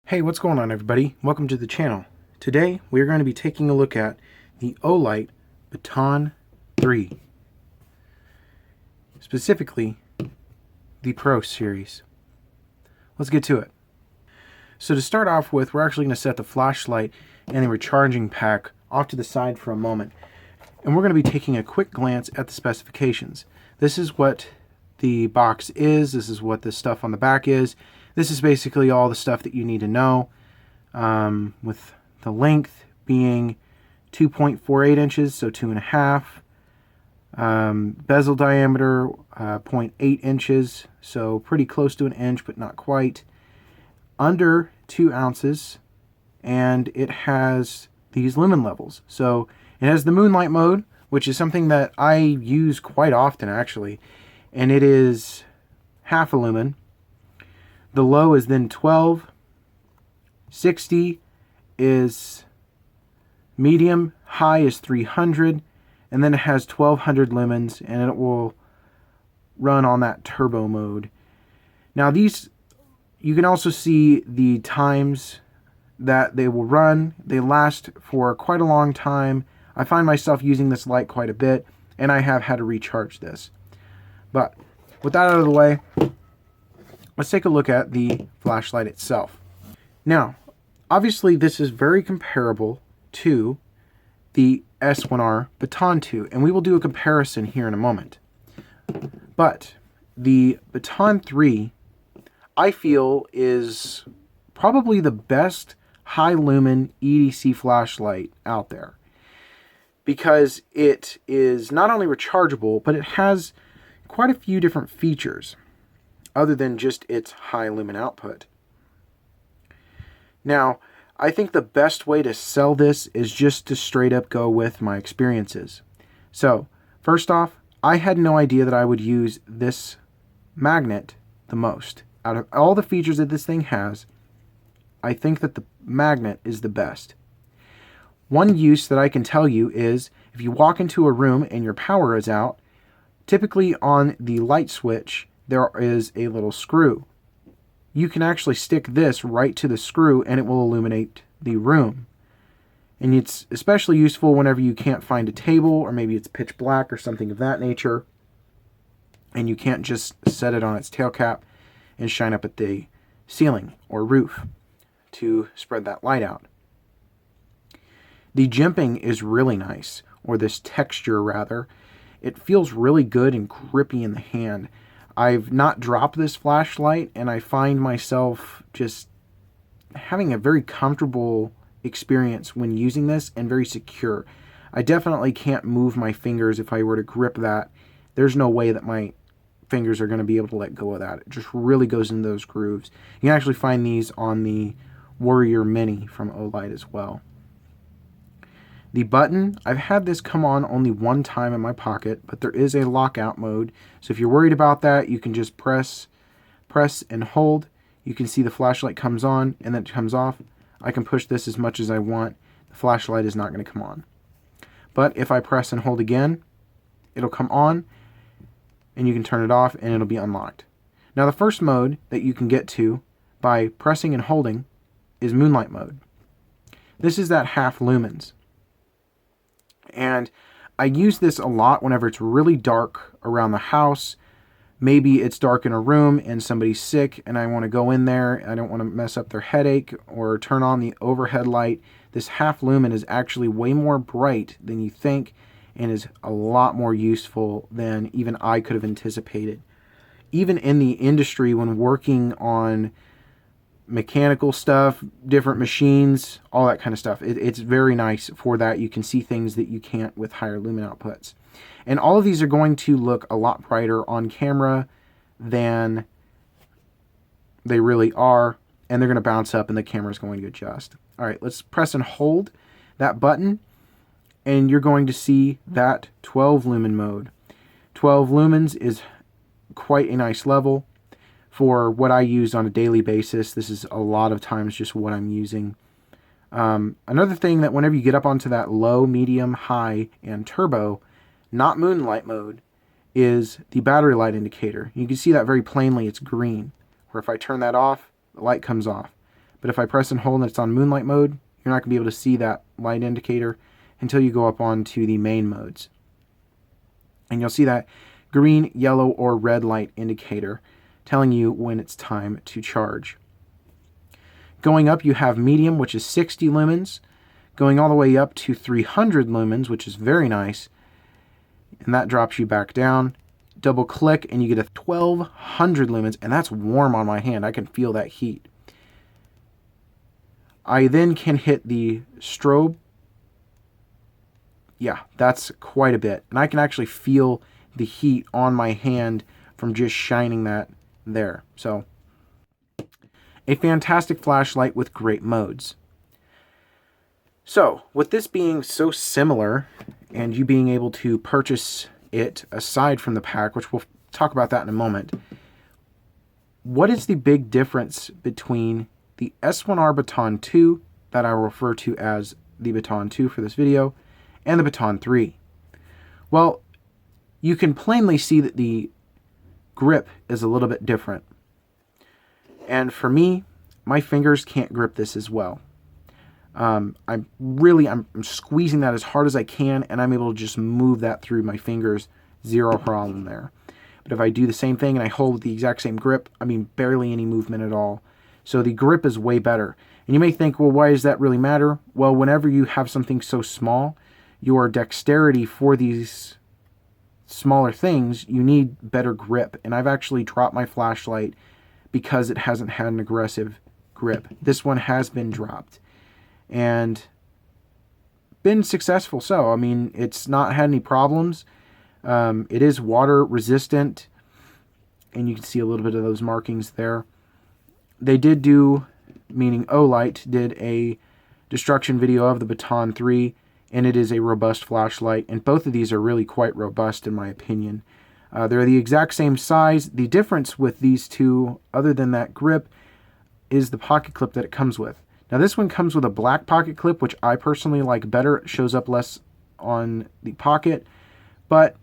Hey, what's going on everybody? Welcome to the channel. Today we are going to be taking a look at the Olight Baton 3. Specifically, the Pro series. Let's get to it. So to start off with, we're actually going to set the flashlight and the recharging pack off to the side for a moment. And we're going to be taking a quick glance at the specifications. This is what the box is. This is what the stuff on the back is. This is basically all the stuff that you need to know, with the length being 2.48 inches, so 2.5. Bezel diameter 0.8 inches, so pretty close to an inch, but not quite. Under 2 ounces, and it has these lumen levels. So it has the moonlight mode, which is something that I use quite often actually, and it is half a lumen. The low is then 12, 60 is medium, high is 300, and then it has 1200 lumens, and it will run on that turbo mode. Now these, you can also see the times that they will run. They last for quite a long time. I find myself using this light quite a bit, and I have had to recharge this. But with that out of the way, let's take a look at the flashlight itself. Now, obviously this is very comparable to the S1R Baton 2, and we will do a comparison here in a moment. But the Baton 3, I feel, is probably the best high lumen EDC flashlight out there, because it is not only rechargeable, but it has quite a few different features other than just its high lumen output. Now, I think the best way to sell this is just to straight up go with my experiences. So, first off, I had no idea that I would use this magnet the most. Out of all the features that this thing has, I think that the magnet is the best. One use that I can tell you is, if you walk into a room and your power is out, typically on the light switch, there is a little screw. You can actually stick this right to the screw and it will illuminate the room. And it's especially useful whenever you can't find a table, or maybe it's pitch black or something of that nature, and you can't just set it on its tail cap and shine up at the ceiling or roof to spread that light out. The jimping is really nice, or this texture rather. It feels really good and grippy in the hand. I've not dropped this flashlight, and I find myself just having a very comfortable experience when using this, and very secure. I definitely can't move my fingers if I were to grip that. There's no way that my fingers are going to be able to let go of that. It just really goes into those grooves. You can actually find these on the Warrior Mini from Olight as well. The button, I've had this come on only one time in my pocket, but there is a lockout mode. So if you're worried about that, you can just press and hold. You can see the flashlight comes on and then it comes off. I can push this as much as I want. The flashlight is not going to come on. But if I press and hold again, it'll come on, and you can turn it off and it'll be unlocked. Now the first mode that you can get to by pressing and holding is moonlight mode. This is that half lumens. And I use this a lot whenever it's really dark around the house. Maybe it's dark in a room and somebody's sick and I want to go in there. I don't want to mess up their headache or turn on the overhead light. This half lumen is actually way more bright than you think, and is a lot more useful than even I could have anticipated. Even in the industry, when working on mechanical stuff, different machines, all that kind of stuff, it's very nice for that. You can see things that you can't with higher lumen outputs. And all of these are going to look a lot brighter on camera than they really are, and they're going to bounce up and the camera is going to adjust. All right, let's press and hold that button, and you're going to see that 12 lumen mode. 12 lumens is quite a nice level for what I use on a daily basis. This is a lot of times just what I'm using. Another thing, that whenever you get up onto that low, medium, high, and turbo, not moonlight mode, is the battery light indicator. You can see that very plainly. It's green, where if I turn that off, the light comes off. But if I press and hold and it's on moonlight mode, you're not going to be able to see that light indicator until you go up onto the main modes. And you'll see that green, yellow, or red light indicator telling you when it's time to charge. Going up, you have medium, which is 60 lumens, going all the way up to 300 lumens, which is very nice, and that drops you back down. Double click and you get a 1200 lumens, and that's warm on my hand. I can feel that heat. I then can hit the strobe. Yeah, that's quite a bit, and I can actually feel the heat on my hand from just shining that there. So, a fantastic flashlight with great modes. So, with this being so similar, and you being able to purchase it aside from the pack, which we'll talk about that in a moment, what is the big difference between the S1R Baton 2, that I will refer to as the Baton 2 for this video, and the Baton 3? Well, you can plainly see that the grip is a little bit different. And for me, my fingers can't grip this as well. I'm squeezing that as hard as I can, and I'm able to just move that through my fingers, zero problem there. But if I do the same thing and I hold the exact same grip, I mean, barely any movement at all. So the grip is way better. And you may think, well, why does that really matter? Well, whenever you have something so small, your dexterity for these smaller things, you need better grip. And I've actually dropped my flashlight because it hasn't had an aggressive grip. This one has been dropped and been successful. So, I mean, it's not had any problems. It is water resistant, and you can see a little bit of those markings there. They did do, meaning Olight did a destruction video of the Baton 3, and it is a robust flashlight, and both of these are really quite robust in my opinion. They're the exact same size. The difference with these two, other than that grip, is the pocket clip that it comes with. Now this one comes with a black pocket clip, which I personally like better. It shows up less on the pocket, but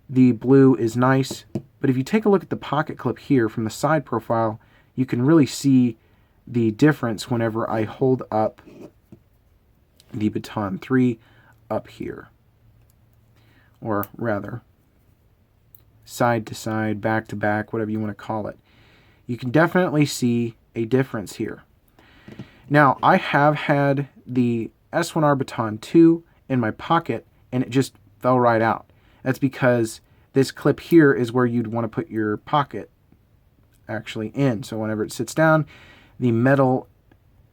the blue is nice. But if you take a look at the pocket clip here from the side profile, you can really see the difference whenever I hold up the Baton 3 up here. Or rather, side to side, back to back, whatever you want to call it. You can definitely see a difference here. Now, I have had the S1R Baton 2 in my pocket, and it just fell right out. That's because this clip here is where you'd want to put your pocket actually in. So whenever it sits down, the metal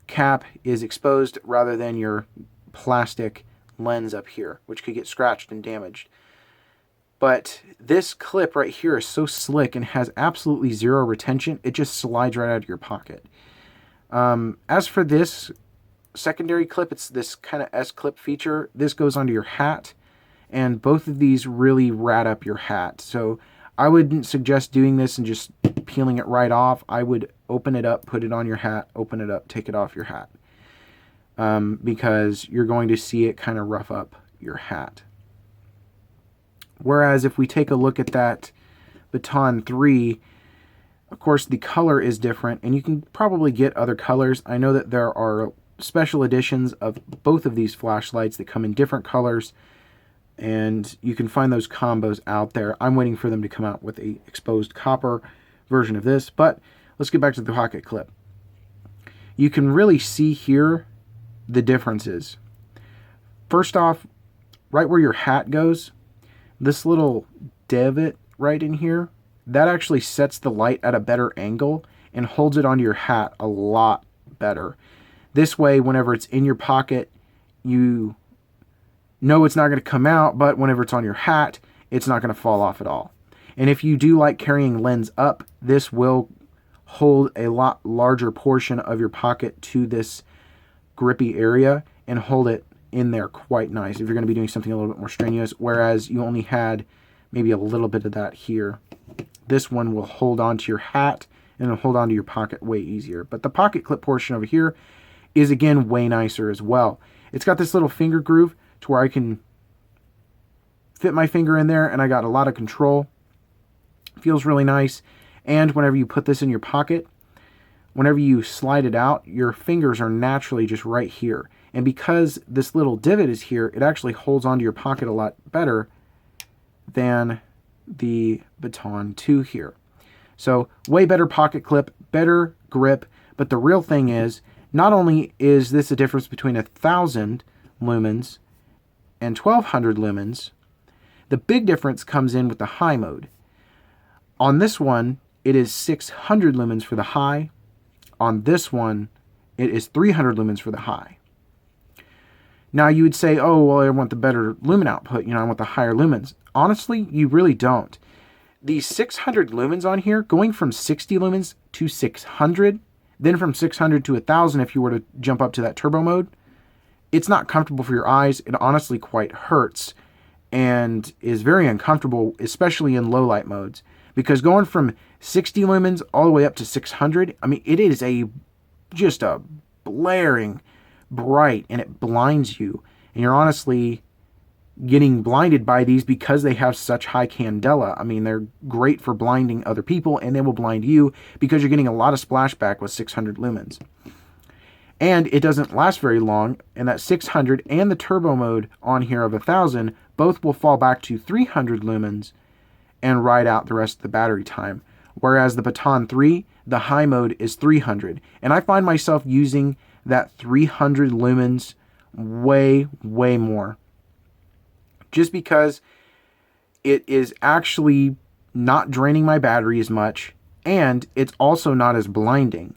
cap is exposed rather than your plastic lens up here, which could get scratched and damaged. But this clip right here is so slick and has absolutely zero retention, it just slides right out of your pocket. As for this secondary clip, it's this kind of S-clip feature. This goes onto your hat, and both of these really rat up your hat. So I wouldn't suggest doing this and just peeling it right off. I would open it up, put it on your hat, open it up, take it off your hat. Because you're going to see it kind of rough up your hat. Whereas if we take a look at that Baton 3, of course the color is different, and you can probably get other colors. I know that there are special editions of both of these flashlights that come in different colors, and you can find those combos out there. I'm waiting for them to come out with a exposed copper version of this, but let's get back to the pocket clip. You can really see here the differences. First off, right where your hat goes, this little divot right in here, that actually sets the light at a better angle and holds it onto your hat a lot better. This way, whenever it's in your pocket, you know it's not going to come out, but whenever it's on your hat, it's not going to fall off at all. And if you do like carrying lens up, this will hold a lot larger portion of your pocket to this grippy area and hold it in there quite nice if you're going to be doing something a little bit more strenuous, whereas you only had maybe a little bit of that here. This one will hold onto your hat and it'll hold onto your pocket way easier. But the pocket clip portion over here is again way nicer as well. It's got this little finger groove to where I can fit my finger in there, and I got a lot of control. Feels really nice. And whenever you put this in your pocket, whenever you slide it out, your fingers are naturally just right here. And because this little divot is here, it actually holds onto your pocket a lot better than the Baton 2 here. So way better pocket clip, better grip, but the real thing is, not only is this a difference between 1,000 lumens and 1,200 lumens, the big difference comes in with the high mode. On this one, it is 600 lumens for the high. On this one, it is 300 lumens for the high. Now you would say, oh, well, I want the better lumen output, I want the higher lumens. Honestly, you really don't. These 600 lumens on here, going from 60 lumens to 600, then from 600 to 1,000 if you were to jump up to that turbo mode, it's not comfortable for your eyes. It honestly quite hurts and is very uncomfortable, especially in low light modes. Because going from 60 lumens all the way up to 600, I mean, it is just a blaring bright, and it blinds you. And you're honestly getting blinded by these because they have such high candela. I mean, they're great for blinding other people, and they will blind you because you're getting a lot of splashback with 600 lumens. And it doesn't last very long, and that 600 and the turbo mode on here of 1,000 both will fall back to 300 lumens and ride out the rest of the battery time. Whereas the Baton 3, the high mode is 300. And I find myself using that 300 lumens way, way more. Just because it is actually not draining my battery as much, and it's also not as blinding.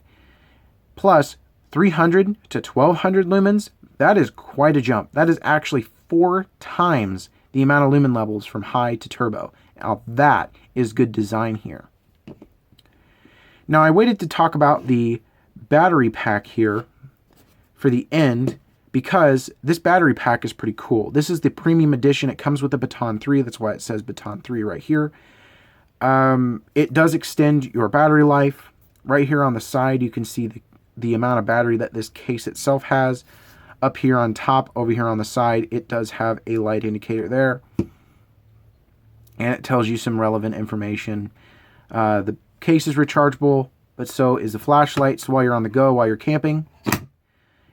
Plus, 300 to 1,200 lumens, that is quite a jump. That is actually 4 times the amount of lumen levels from high to turbo. Now that is good design here. Now I waited to talk about the battery pack here for the end because this battery pack is pretty cool. This is the premium edition. It comes with the Baton 3. That's why it says Baton 3 right here. It does extend your battery life. Right here on the side, you can see the amount of battery that this case itself has. Up here on top, over here on the side, it does have a light indicator there. And it tells you some relevant information. The case is rechargeable, but so is the flashlight. So while you're on the go, while you're camping,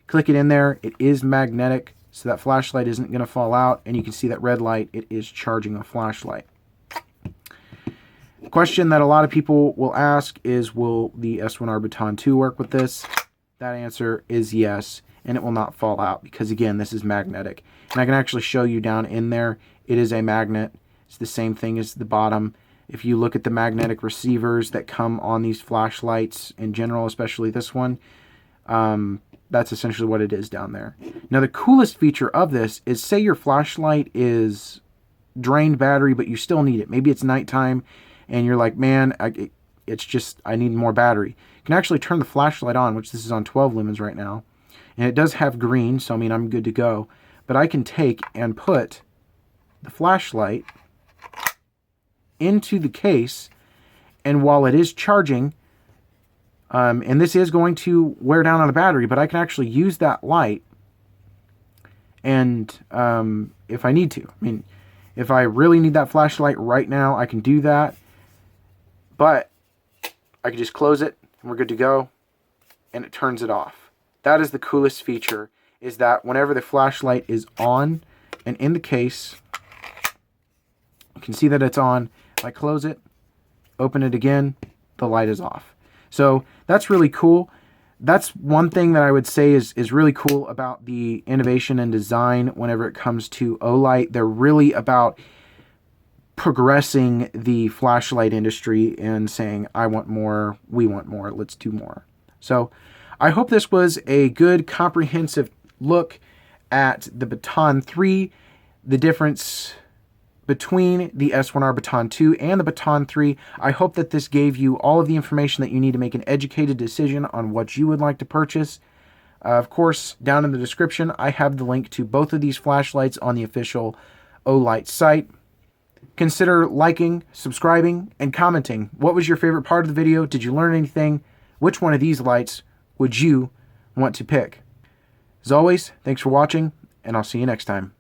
click it in there. It is magnetic, so that flashlight isn't going to fall out. And you can see that red light. It is charging a flashlight. The question that a lot of people will ask is, will the S1R Baton 2 work with this? That answer is yes, and it will not fall out because, again, this is magnetic. And I can actually show you down in there. It is a magnet. It's the same thing as the bottom. If you look at the magnetic receivers that come on these flashlights in general, especially this one, that's essentially what it is down there. Now, the coolest feature of this is, say your flashlight is drained battery, but you still need it. Maybe it's nighttime, and you're like, man, I need more battery. You can actually turn the flashlight on, which this is on 12 lumens right now. And it does have green, so I mean, I'm good to go. But I can take and put the flashlight into the case, and while it is charging, and this is going to wear down on the battery, but I can actually use that light, and if I need to. I mean, if I really need that flashlight right now, I can do that. But I can just close it, and we're good to go, and it turns it off. That is the coolest feature, is that whenever the flashlight is on and in the case, you can see that it's on. If I close it, open it again, the light is off. So that's really cool. That's one thing that I would say is really cool about the innovation and design whenever it comes to Olight. They're really about progressing the flashlight industry and saying, I want more, we want more, let's do more. So I hope this was a good comprehensive look at the Baton 3, the difference between the S1R Baton 2 and the Baton 3. I hope that this gave you all of the information that you need to make an educated decision on what you would like to purchase. Of course, down in the description, I have the link to both of these flashlights on the official Olight site. Consider liking, subscribing, and commenting. What was your favorite part of the video? Did you learn anything? Which one of these lights would you want to pick? As always, thanks for watching, and I'll see you next time.